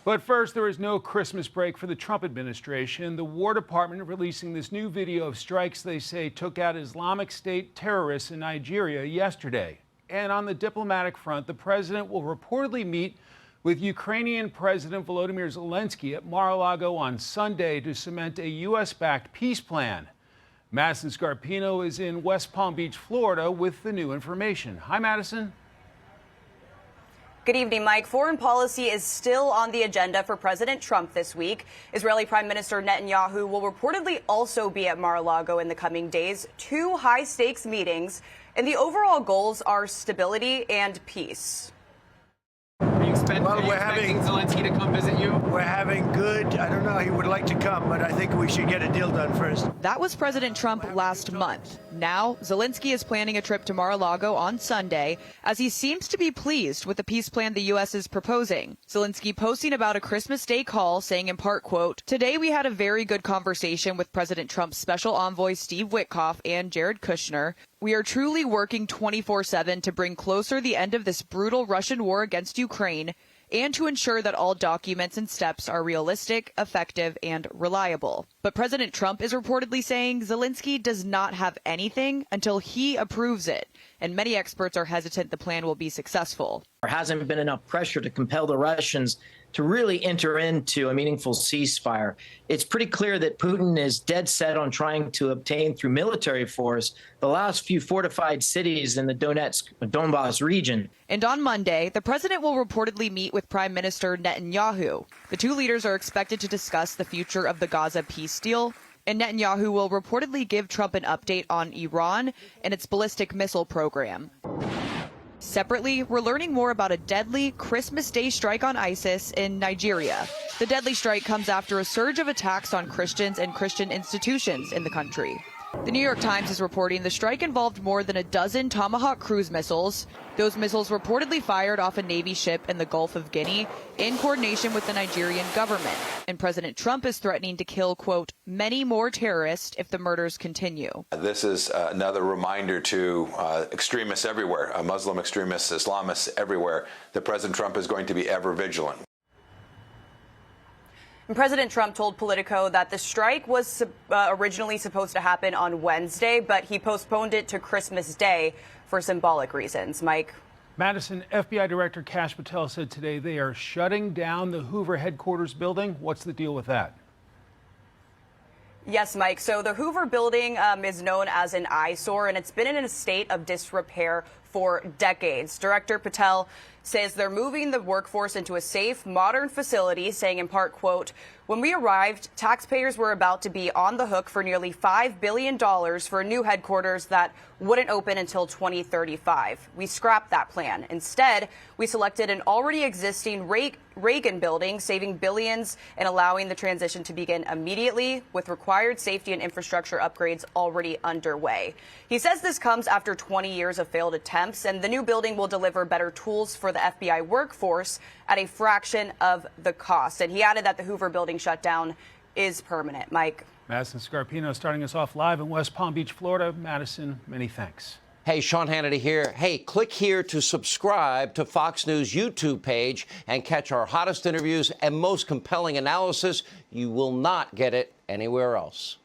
But first, there is no Christmas break for the Trump administration. The War Department releasing this new video of strikes they say took out Islamic State terrorists in Nigeria yesterday. And on the diplomatic front, the president will reportedly meet with Ukrainian President Volodymyr Zelensky at Mar-a-Lago on Sunday to cement a U.S.-backed peace plan. Madison Scarpino is in West Palm Beach, Florida, with the new information. Hi, Madison. Good evening, Mike. Foreign policy is still on the agenda for President Trump this week. Israeli Prime Minister Netanyahu will reportedly also be at Mar-a-Lago in the coming days. Two high-stakes meetings, and the overall goals are stability and peace. Are you expecting Zelensky to come visit you? We're having good, I don't know, he would like to come, but I think we should get a deal done first. That was President Trump last month. Now, Zelensky is planning a trip to Mar-a-Lago on Sunday, as he seems to be pleased with the peace plan the U.S. is proposing. Zelensky posting about a Christmas Day call, saying in part, quote, "Today we had a very good conversation with President Trump's special envoy Steve Witkoff and Jared Kushner. We are truly working 24/7 to bring closer the end of this brutal Russian war against Ukraine and to ensure that all documents and steps are realistic, effective, and reliable." But President Trump is reportedly saying Zelensky does not have anything until he approves it, and many experts are hesitant the plan will be successful. There hasn't been enough pressure to compel the Russians to really enter into a meaningful ceasefire. It's pretty clear that Putin is dead set on trying to obtain through military force the last few fortified cities in the Donbas region. And on Monday, the president will reportedly meet with Prime Minister Netanyahu. The two leaders are expected to discuss the future of the Gaza peace deal, and Netanyahu will reportedly give Trump an update on Iran and its ballistic missile program. Separately, we're learning more about a deadly Christmas Day strike on ISIS in Nigeria. The deadly strike comes after a surge of attacks on Christians and Christian institutions in the country. The New York Times is reporting the strike involved more than a dozen Tomahawk cruise missiles. Those missiles reportedly fired off a Navy ship in the Gulf of Guinea in coordination with the Nigerian government. And President Trump is threatening to kill, quote, many more terrorists if the murders continue. This is another reminder to extremists everywhere, Muslim extremists, Islamists everywhere, that President Trump is going to be ever vigilant. President Trump told Politico that the strike was originally supposed to happen on Wednesday, but he postponed it to Christmas Day for symbolic reasons. Mike? Madison, FBI Director Kash Patel said today they are shutting down the Hoover headquarters building. What's the deal with that? Yes, Mike. So the Hoover building is known as an eyesore, and it's been in a state of disrepair for decades. Director Patel says they're moving the workforce into a safe, modern facility, saying in part, quote, when we arrived, taxpayers were about to be on the hook for nearly $5 billion for a new headquarters that wouldn't open until 2035. We scrapped that plan. Instead, we selected an already existing Reagan building, saving billions and allowing the transition to begin immediately with required safety and infrastructure upgrades already underway. He says this comes after 20 years of failed attempts, and the new building will deliver better tools for the FBI workforce at a fraction of the cost. And he added that the Hoover building shutdown is permanent. Mike? Madison Scarpino starting us off live in West Palm Beach, Florida. Madison, many thanks. Hey, Sean Hannity here. Hey, click here to subscribe to Fox News YouTube page and catch our hottest interviews and most compelling analysis. You will not get it anywhere else.